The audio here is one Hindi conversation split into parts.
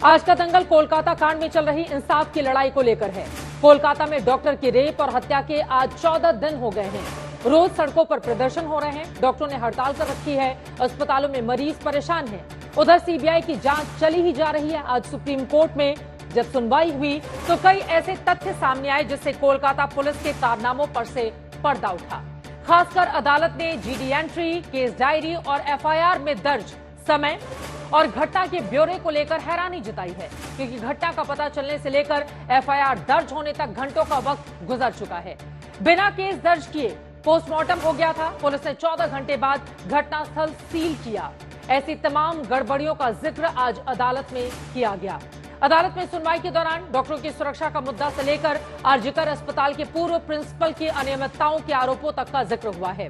आज का दंगल कोलकाता कांड में चल रही इंसाफ की लड़ाई को लेकर है। कोलकाता में डॉक्टर की रेप और हत्या के आज 14 दिन हो गए हैं। रोज सड़कों पर प्रदर्शन हो रहे हैं। डॉक्टरों ने हड़ताल कर रखी है। अस्पतालों में मरीज परेशान हैं। उधर सीबीआई की जांच चली ही जा रही है। आज सुप्रीम कोर्ट में जब सुनवाई हुई तो कई ऐसे तथ्य सामने आए जिससे कोलकाता पुलिस के कारनामों पर से पर्दा उठा। खासकर अदालत ने जीडी एंट्री, केस डायरी और एफआईआर में दर्ज समय और घटना के ब्यौरे को लेकर हैरानी जताई है, क्योंकि घटना का पता चलने से लेकर एफआईआर दर्ज होने तक घंटों का वक्त गुजर चुका है। बिना केस दर्ज किए पोस्टमार्टम हो गया था। पुलिस ने 14 घंटे बाद घटनास्थल सील किया। ऐसी तमाम गड़बड़ियों का जिक्र आज अदालत में किया गया। अदालत में सुनवाई के दौरान डॉक्टरों की सुरक्षा का मुद्दा से लेकर आरजीकर अस्पताल के पूर्व प्रिंसिपल की अनियमितताओं के आरोपों तक का जिक्र हुआ है।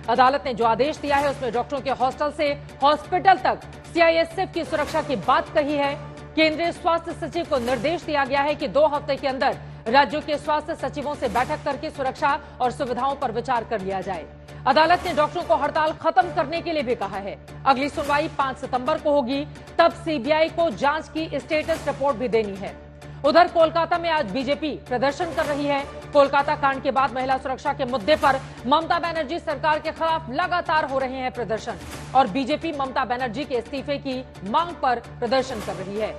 अदालत ने जो आदेश दिया है उसमें डॉक्टरों के हॉस्टल से हॉस्पिटल तक सीआईएसएफ की सुरक्षा की बात कही है। केंद्रीय स्वास्थ्य सचिव को निर्देश दिया गया है कि 2 हफ्ते के अंदर राज्यों के स्वास्थ्य सचिवों से बैठक करके सुरक्षा और सुविधाओं पर विचार कर लिया जाए। अदालत ने डॉक्टरों को हड़ताल खत्म करने के लिए भी कहा है। अगली सुनवाई 5 सितंबर को होगी, तब सीबीआई को जांच की स्टेटस रिपोर्ट भी देनी है। उधर कोलकाता में आज बीजेपी प्रदर्शन कर रही है। कोलकाता कांड के बाद महिला सुरक्षा के मुद्दे पर ममता बनर्जी सरकार के खिलाफ लगातार हो रहे हैं प्रदर्शन और बीजेपी ममता बनर्जी के इस्तीफे की मांग पर प्रदर्शन कर रही है।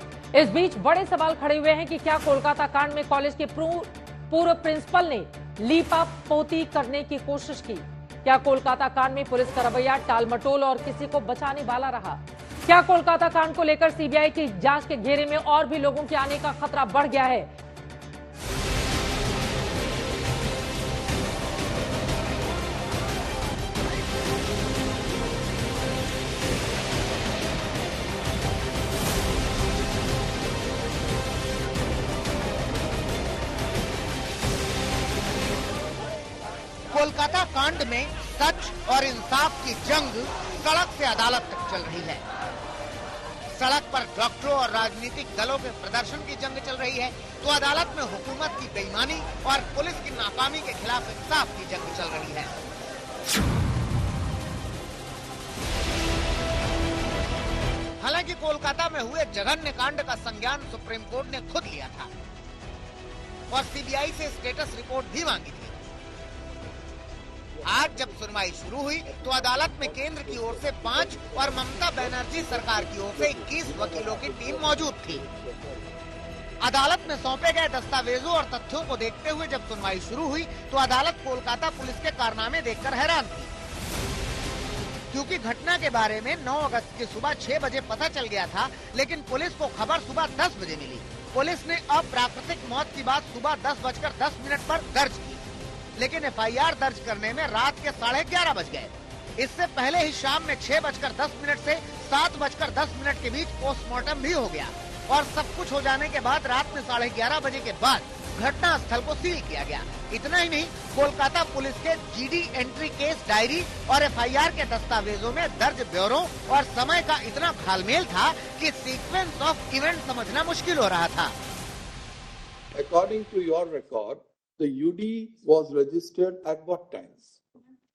इस बीच बड़े सवाल खड़े हुए हैं कि क्या कोलकाता कांड में कॉलेज के पूर्व प्रिंसिपल ने लीपा पोती करने की कोशिश की? क्या कोलकाता कांड में पुलिस का रवैया टालमटोल और किसी को बचाने वाला रहा? क्या कोलकाता कांड को लेकर सीबीआई की जांच के घेरे में और भी लोगों के आने का खतरा बढ़ गया है? कोलकाता कांड में सच और इंसाफ की जंग सड़क से अदालत तक चल रही है। सड़क पर डॉक्टरों और राजनीतिक दलों के प्रदर्शन की जंग चल रही है, तो अदालत में हुकूमत की बेईमानी और पुलिस की नाकामी के खिलाफ इंसाफ की जंग चल रही है। हालांकि कोलकाता में हुए जघन्य कांड का संज्ञान सुप्रीम कोर्ट ने खुद लिया था और सीबीआई से स्टेटस रिपोर्ट भी मांगी थी। आज जब सुनवाई शुरू हुई तो अदालत में केंद्र की ओर से 5 और ममता बनर्जी सरकार की ओर से 21 वकीलों की टीम मौजूद थी। अदालत में सौंपे गए दस्तावेजों और तथ्यों को देखते हुए जब सुनवाई शुरू हुई तो अदालत कोलकाता पुलिस के कारनामे देखकर हैरान थी, क्योंकि घटना के बारे में 9 अगस्त की सुबह 6 बजे पता चल गया था, लेकिन पुलिस को खबर सुबह 10 बजे मिली। पुलिस ने अप्राकृतिक मौत की बात सुबह 10:10 पर दर्ज की, लेकिन एफआईआर दर्ज करने में रात के 11:30 बज गए। इससे पहले ही शाम में 6:10 से 7:10 के बीच पोस्टमार्टम भी हो गया और सब कुछ हो जाने के बाद रात में 11:30 बजे के बाद घटना स्थल को सील किया गया। इतना ही नहीं, कोलकाता पुलिस के जीडी एंट्री, केस डायरी और एफआईआर के दस्तावेजों में दर्ज ब्यौरों और समय का इतना घालमेल था कि सीक्वेंस ऑफ इवेंट समझना मुश्किल हो रहा था। According to your record, the UD was registered at what times?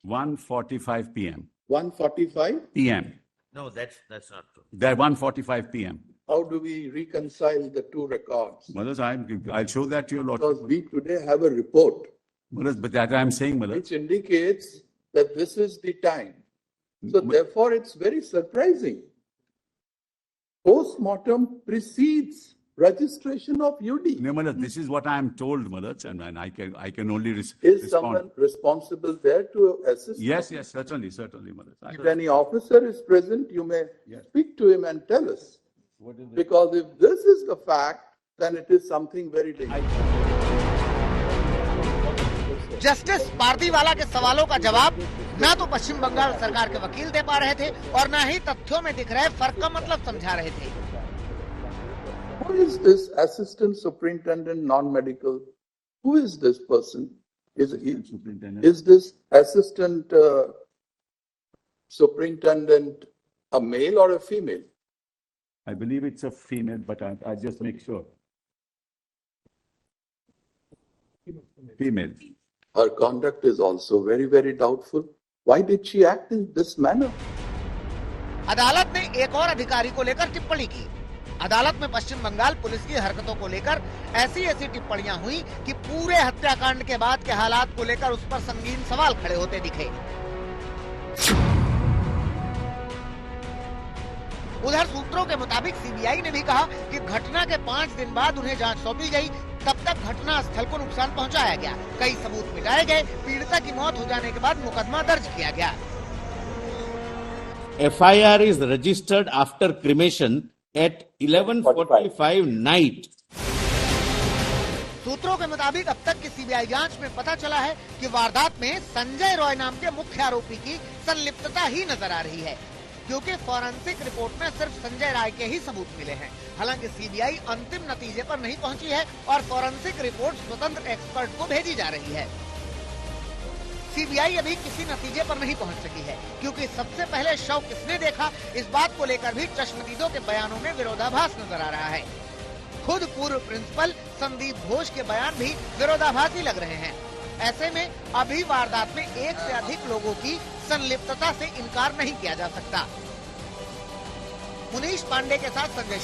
1:45 p.m. 1:45 p.m. No, that's not true. They're 1:45 p.m. How do we reconcile the two records? Mothers, I'll show that to you, Lord. Because we today have a report Mothers, but that I'm saying, Mother. which indicates that this is the time. So therefore it's very surprising. Postmortem precedes registration of UD. No, Mother, this is what I'm told, Mother, and I can only Is respond. someone responsible there to assist? Yes, certainly, Mother. If any officer is present, you may speak to him and tell us. Because if this is the fact, then it is something very dangerous. Justice Pardiwala के सवालों का जवाब न तो पश्चिम बंगाल सरकार के वकील दे पा रहे थे और न ही तथ्यों में दिख रहे फर्क का मतलब समझा रहे थे। Who is this assistant superintendent non-medical? Who is this person? Is this assistant superintendent a male or a female? I believe it's a female, but I just make sure. Female. Her conduct is also very, very doubtful. Why did she act in this manner? अदालत ने एक और अधिकारी को लेकर टिप्पणी की। अदालत में पश्चिम बंगाल पुलिस की हरकतों को लेकर ऐसी टिप्पणियां हुई कि पूरे हत्याकांड के बाद के हालात को लेकर उस पर संगीन सवाल खड़े होते दिखे। उधर सूत्रों के मुताबिक सीबीआई ने भी कहा कि घटना के 5 दिन बाद उन्हें जांच सौंपी गई, तब तक घटना स्थल को नुकसान पहुंचाया गया, कई सबूत मिटाए गए, पीड़िता की मौत हो जाने के बाद मुकदमा दर्ज किया गया। FIR is registered after cremation at 11:45 night. सूत्रों के मुताबिक अब तक की सीबीआई जांच में पता चला है कि वारदात में संजय रॉय नाम के मुख्य आरोपी की संलिप्तता ही नजर आ रही है, क्योंकि फॉरेंसिक रिपोर्ट में सिर्फ संजय राय के ही सबूत मिले हैं। हालांकि सीबीआई अंतिम नतीजे पर नहीं पहुंची है और फॉरेंसिक रिपोर्ट स्वतंत्र एक्सपर्ट को भेजी जा रही है। सीबीआई अभी किसी नतीजे पर नहीं पहुंच सकी है, क्योंकि सबसे पहले शव किसने देखा, इस बात को लेकर भी चश्मदीदों के बयानों में विरोधाभास नजर आ रहा है। खुद पूर्व प्रिंसिपल संदीप घोष के बयान भी विरोधाभासी लग रहे हैं। ऐसे में अभी वारदात में 1 से अधिक लोगों की संलिप्तता से इनकार नहीं किया जा सकता। मुनीश पांडे के साथ संजय